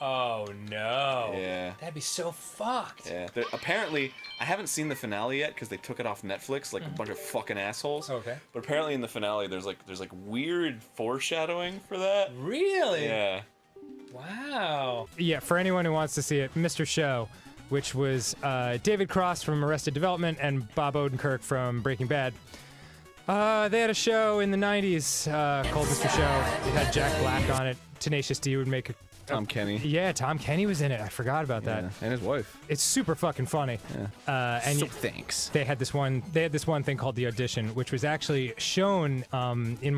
Oh no. Yeah. That'd be so fucked. Yeah. Apparently, I haven't seen the finale yet because they took it off Netflix like a bunch of fucking assholes. Okay. But apparently in the finale, there's like weird foreshadowing for that. Really? Yeah. Wow. Yeah, for anyone who wants to see it, Mr. Show, which was David Cross from Arrested Development and Bob Odenkirk from Breaking Bad. They had a show in the 90s called Mr. Show. It had Jack Black on it. Tenacious D would make a... Tom Kenny. Yeah, Tom Kenny was in it. I forgot about that. Yeah, and his wife. It's super fucking funny. Yeah. And Thanks. they had this one thing called The Audition, which was actually shown in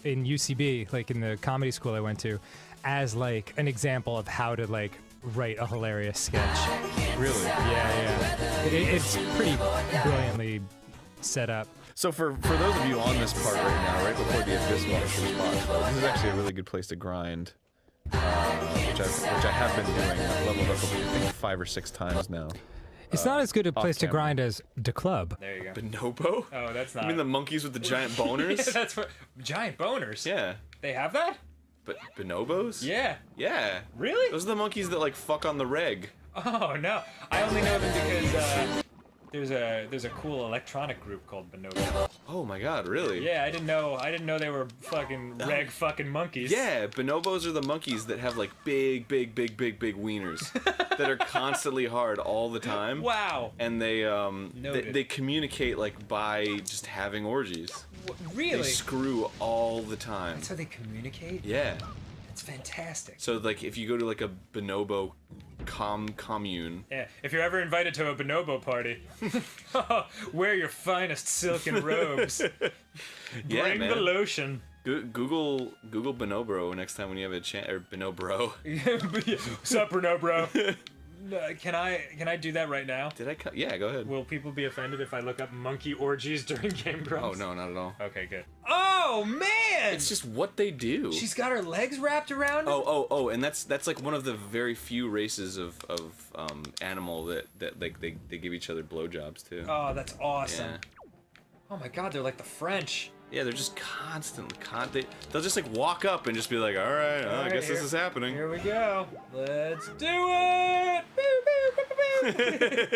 UCB, like in the comedy school I went to, as like an example of how to like write a hilarious sketch. Really? Yeah. It's pretty brilliantly set up. So for those of you on this part right now, right before the Abyss Watch, this is actually a really good place to grind. Which I have been doing. I've leveled up I think 5 or 6 times now. It's not as good a place to camera. grind as the club. There you go. Bonobo? Oh, that's not. You mean the monkeys with the giant boners? Yeah, that's what. Giant boners. Yeah. They have that? But bonobos? Yeah. Yeah. Really? Those are the monkeys that like fuck on the reg. Oh no. I only know them because there's a cool electronic group called Bonobo. Oh my god, really? Yeah, I didn't know they were fucking reg fucking monkeys. Yeah, bonobos are the monkeys that have like big wieners that are constantly hard all the time. Wow. And they Noted. they communicate like by just having orgies. Really? They screw all the time. That's how they communicate? Yeah. It's fantastic. So like if you go to like a bonobo commune. Yeah, if you're ever invited to a bonobo party, wear your finest silken robes. Yeah, Bring man. the lotion. Google bonobro next time when you have a chance, or bonobro. Sup, bonobro? Can I do that right now? Did I cut? Yeah, go ahead. Will people be offended if I look up monkey orgies during Game Oh Grumps? no, not at all. Okay, good. Oh man! It's just what they do. She's got her legs wrapped around him? Oh, and that's like one of the very few races of animal that like they give each other blowjobs to. Oh, that's awesome. Yeah. Oh my god, they're like the French. Yeah, they're just constantly they'll just like walk up and just be like, all right, I Alright, guess this is happening. Here we go. Let's do it! Boo, boo, boo, boo,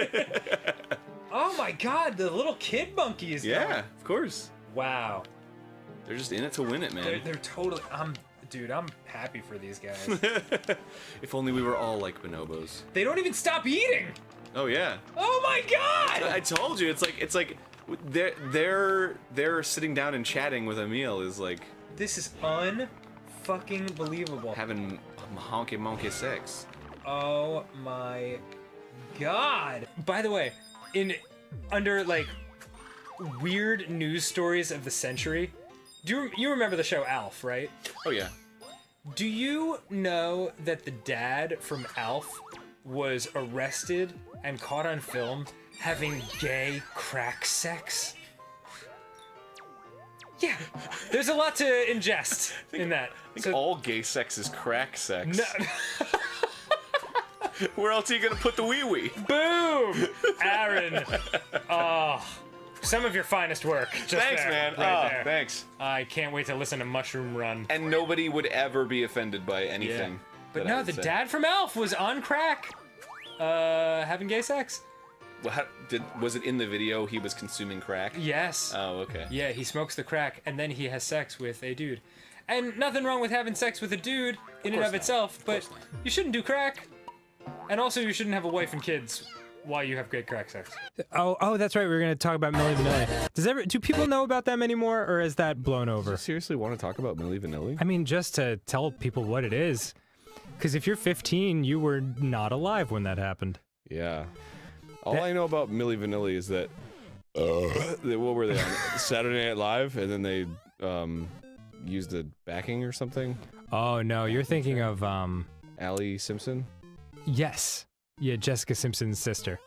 boo. Oh my god, the little kid monkeys. Yeah, of course. Wow. They're just in it to win it, man. They're totally. Dude, I'm happy for these guys. If only we were all like bonobos. They don't even stop eating. Oh yeah. Oh my god! I told you, it's like they're sitting down and chatting with a meal is like This is unfucking believable. having honky monkey sex. Oh my god! By the way, under like weird news stories of the century, do you remember the show Alf, right? Oh yeah. Do you know that the dad from Alf was arrested and caught on film having gay crack sex? Yeah, there's a lot to ingest in that. I think all gay sex is crack sex. No, Where else are you gonna put the wee wee? boom, Aaron. Oh, some of your finest work. Just Thanks, there, man. Right there. Thanks. I can't wait to listen to Mushroom Run. And nobody would ever be offended by anything. But that I no, would the say. dad from Elf was on crack, having gay sex. Was it in the video he was consuming crack? Yes. Oh, okay. Yeah, he smokes the crack and then he has sex with a dude. And nothing wrong with having sex with a dude in and of itself, but you shouldn't do crack. And also you shouldn't have a wife and kids while you have great crack sex. Oh, that's right. We were going to talk about Milli Vanilli. Do people know about them anymore, or is that blown over? Do you seriously want to talk about Milli Vanilli? I mean, just to tell people what it is. Because if you're 15, you were not alive when that happened. Yeah. All I know about Milli Vanilli is that what were they on? Saturday Night Live, and then they used a backing or something. Oh no, you're thinking of Allie Simpson. Yes, yeah, Jessica Simpson's sister.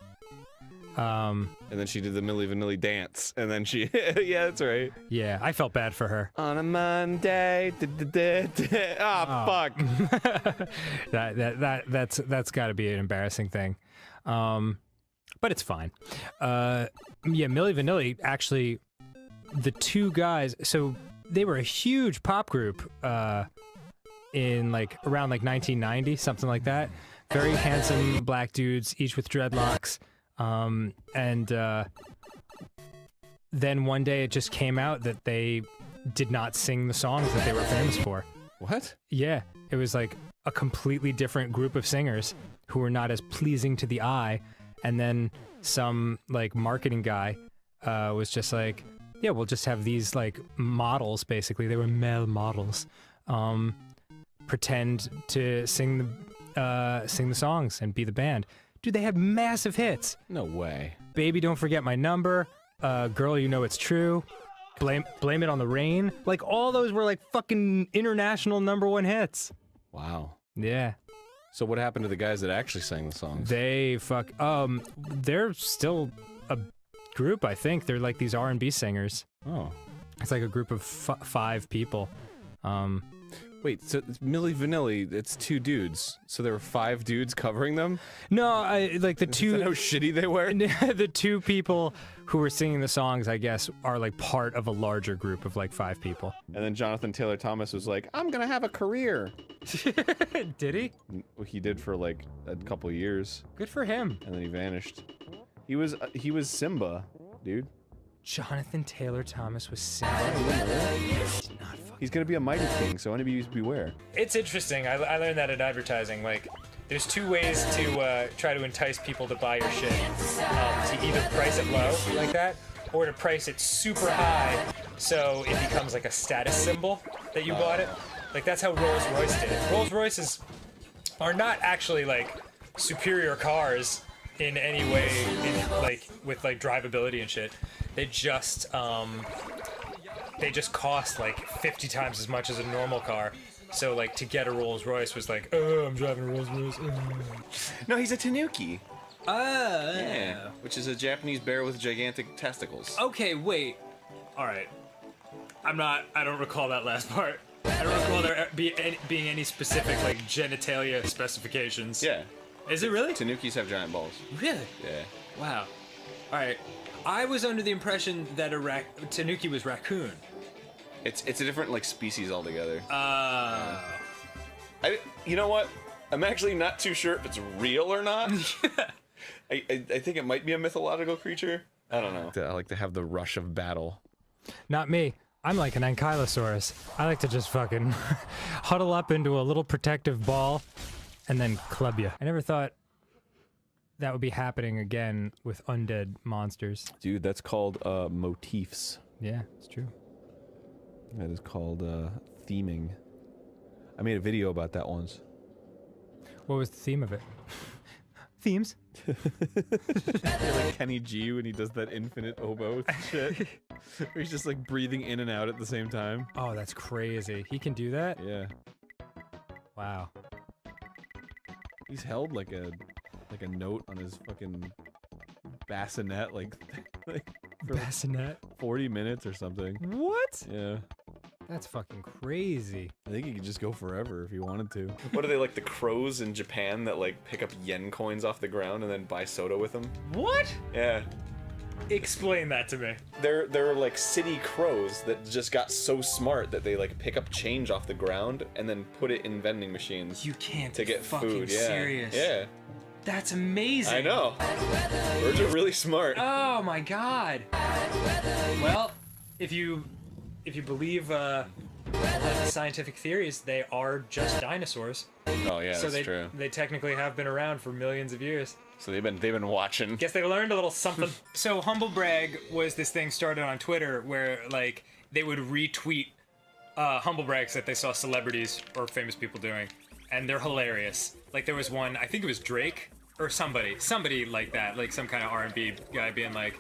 And then she did the Milli Vanilli dance, and then she, yeah, that's right. Yeah, I felt bad for her. On a Monday, fuck. That's got to be an embarrassing thing. But it's fine. Yeah, Milli Vanilli, actually, the two guys, so they were a huge pop group in around 1990, something like that. Very handsome black dudes, each with dreadlocks. Then one day it just came out that they did not sing the songs that they were famous for. What? Yeah, it was like a completely different group of singers who were not as pleasing to the eye. And then some marketing guy was just like, yeah, we'll just have these models, basically. They were male models, pretend to sing the songs and be the band. Dude, they had massive hits. No way. Baby, Don't Forget My Number, Girl, You Know It's True, Blame It on the Rain. All those were fucking international #1 hits. Wow. Yeah. So what happened to the guys that actually sang the songs? They're still a group, I think. They're these R&B singers. Oh. It's a group of 5 people. Wait, so Milli Vanilli, it's 2 dudes. So there were 5 dudes covering them? No, the two... Is that how shitty they were? The 2 people who were singing the songs, I guess, are part of a larger group of 5 people. And then Jonathan Taylor Thomas was like, I'm gonna have a career. Did he? He did for a couple years. Good for him. And then he vanished. He was Simba, dude. Jonathan Taylor Thomas was Simba. He's gonna be a Mighty King, so enemies beware. It's interesting. I learned that in advertising. There's 2 ways to try to entice people to buy your shit. To either price it low like that, or to price it super high so it becomes a status symbol that you bought it. That's how Rolls-Royce did it. Rolls-Royces are not actually superior cars in any way, with drivability and shit. They just cost 50 times as much as a normal car. So to get a Rolls Royce was oh, I'm driving a Rolls Royce. No, he's a tanuki. Yeah, which is a Japanese bear with gigantic testicles. Okay, wait. All right. I don't recall that last part. I don't recall there being any specific genitalia specifications. Yeah. Is it really? Tanukis have giant balls. Really? Yeah. Wow. All right. I was under the impression that tanuki was raccoon. It's a different species altogether. You know what? I'm actually not too sure if it's real or not. I think it might be a mythological creature. I don't know. I like to have the rush of battle. Not me. I'm like an ankylosaurus. I like to just fucking huddle up into a little protective ball and then club you. I never thought that would be happening again with undead monsters. Dude, that's called motifs. Yeah, it's true. That is called theming. I made a video about that once. What was the theme of it? Themes? Like Kenny G when he does that infinite oboe shit. Where he's just breathing in and out at the same time. Oh, that's crazy. He can do that? Yeah. Wow. He's held like a note on his fucking bassinet for bassinet 40 minutes or something. What? Yeah. That's fucking crazy. I think he could just go forever if he wanted to. What are they, the crows in Japan that pick up yen coins off the ground and then buy soda with them? What? Yeah. Explain that to me. They're city crows that just got so smart that they pick up change off the ground and then put it in vending machines. You can't to get fucking food. Yeah. Serious. Yeah. That's amazing. I know. Birds are really smart. Oh my god. Well, if you believe a lot of the scientific theories, they are just dinosaurs. Oh yeah, So that's true. they technically have been around for millions of years. So they've been watching. Guess they learned a little something. So humble brag was this thing started on Twitter where like they would retweet humble brags that they saw celebrities or famous people doing, and they're hilarious. Like there was one, I think it was Drake or somebody like that, like some kind of R&B guy being like,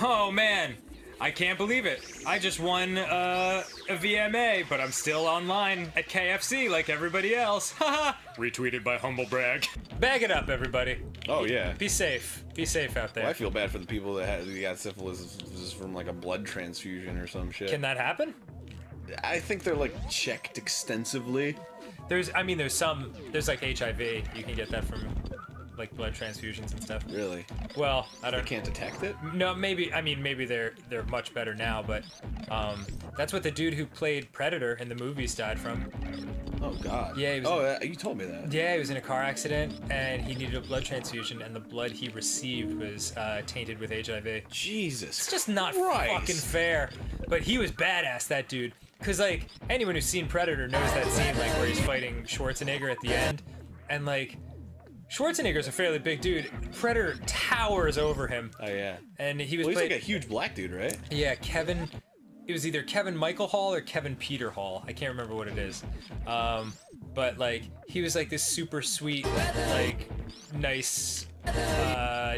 "Oh man, I can't believe it. I just won a VMA, but I'm still online at KFC like everybody else." Haha. Retweeted by humble brag. Bag it up, everybody. Oh yeah. Be safe. Be safe out there. Well, I feel bad for the people that got syphilis from like a blood transfusion or some shit. Can that happen? I think they're like checked extensively. There's like HIV. You can get that from like blood transfusions and stuff. Really? Well, I They don't. can't detect it? No, maybe. I mean, maybe they're much better now, but that's what the dude who played Predator in the movies died from. Oh god. Yeah, he was- Oh, you told me that. Yeah, he was in a car accident and he needed a blood transfusion, and the blood he received was tainted with HIV. Jesus. It's just not Christ. fucking fair. But he was badass, that dude. Cause like anyone who's seen Predator knows that scene like where he's fighting Schwarzenegger at the end, and like Schwarzenegger's a fairly big dude. Predator towers over him, Oh yeah. and he was Well, he's played. like a huge black dude, right? Yeah, Kevin. It was either Kevin Michael Hall or Kevin Peter Hall. I can't remember what it is. But like he was like this super sweet, like nice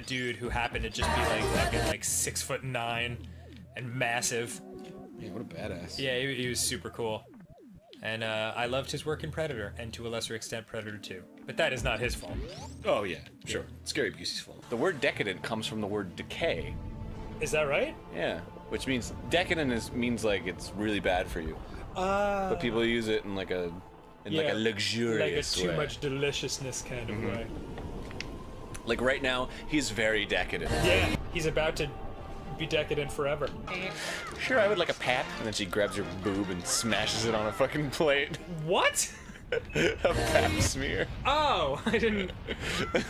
dude who happened to just be like fucking like 6'9" and massive. Yeah, what a badass. Yeah, he was super cool. And I loved his work in Predator, and to a lesser extent Predator 2. But that is not his fault. Oh yeah, sure. Scary Busey's fault. The word decadent comes from the word decay. Is that right? Yeah, which means decadent means like it's really bad for you. But people use it in like a Yeah, luxurious like a too way. much deliciousness kind of way. Like right now, he's very decadent. Yeah, he's about to be decadent forever. Sure, I would like a pap. And then she grabs your boob and smashes it on a fucking plate. What? A pap smear. Oh, I didn't.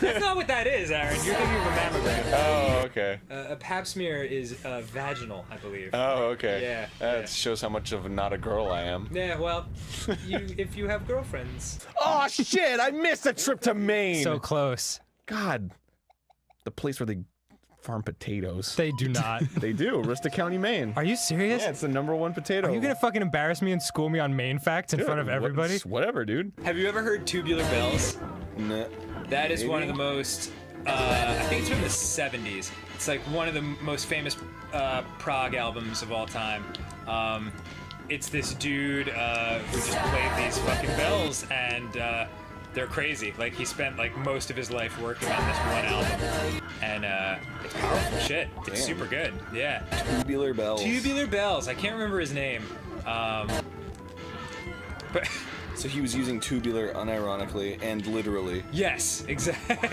That's not what that is, Aaron. You're thinking of a mammogram. Oh, okay. A pap smear is vaginal, I believe. Oh, okay. Yeah, That yeah. shows how much of not a girl I am. Yeah, well, if you have girlfriends. Oh shit! I missed a trip to Maine. So close. God, the place where they farm potatoes. They do not. They do. Aroostook County, Maine. Are you serious? Yeah, it's the #1 potato. Are you gonna fucking embarrass me and school me on Maine facts in front of everybody? Whatever, dude. Have you ever heard Tubular Bells? Nah. That is one of the Maybe. most, I think it's from the 70s. It's like one of the most famous prog albums of all time. It's this dude who just played these fucking bells, and they're crazy. Like, he spent like most of his life working on this one album, and it's powerful shit. It's Damn. super good. Yeah. Tubular bells. Tubular Bells. I can't remember his name. But So he was using tubular unironically and literally. yes, exactly.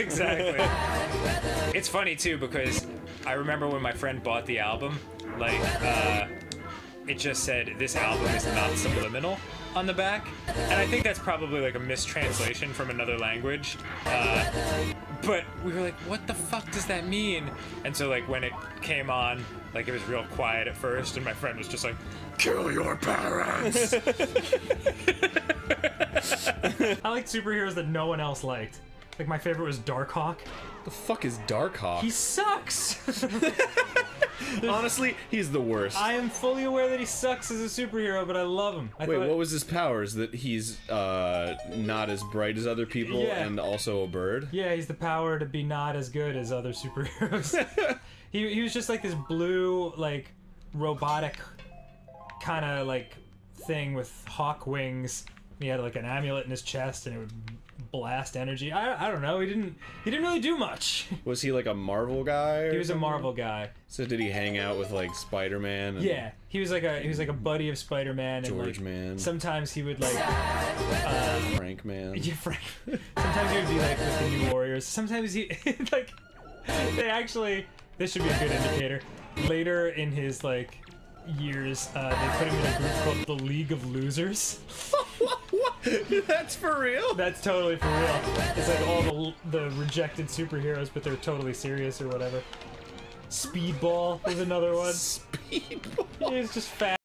It's funny too because I remember when my friend bought the album, like it just said this album is not subliminal on the back, and I think that's probably like a mistranslation from another language. But we were like, what the fuck does that mean? And so like when it came on, like it was real quiet at first, and my friend was just like, kill your parents. I like superheroes that no one else liked. Like my favorite was Darkhawk. The fuck is Darkhawk? He sucks. Honestly, he's the worst. I am fully aware that he sucks as a superhero, but I love him. Wait, what was his powers? That he's not as bright as other people Yeah. and also a bird? Yeah, he's the power to be not as good as other superheroes. he was just like this blue, like, robotic kind of like thing with hawk wings. He had like an amulet in his chest, and it would blast energy. I don't know. He didn't really do much. Was he like a Marvel guy? He was a Marvel guy. So did he hang out with like Spider-Man? And Yeah, he was like a buddy of Spider-Man. And George like, Man. Sometimes he would like. Frank Man. Yeah, Frank. Sometimes he would be like with the New Warriors. Sometimes he like. They actually. This should be a good indicator. Later in his like years, they put him in a group called the League of Losers. What? That's for real? That's totally for real. It's like all the rejected superheroes, but they're totally serious or whatever. Speedball is another one. Speedball. It's just fast.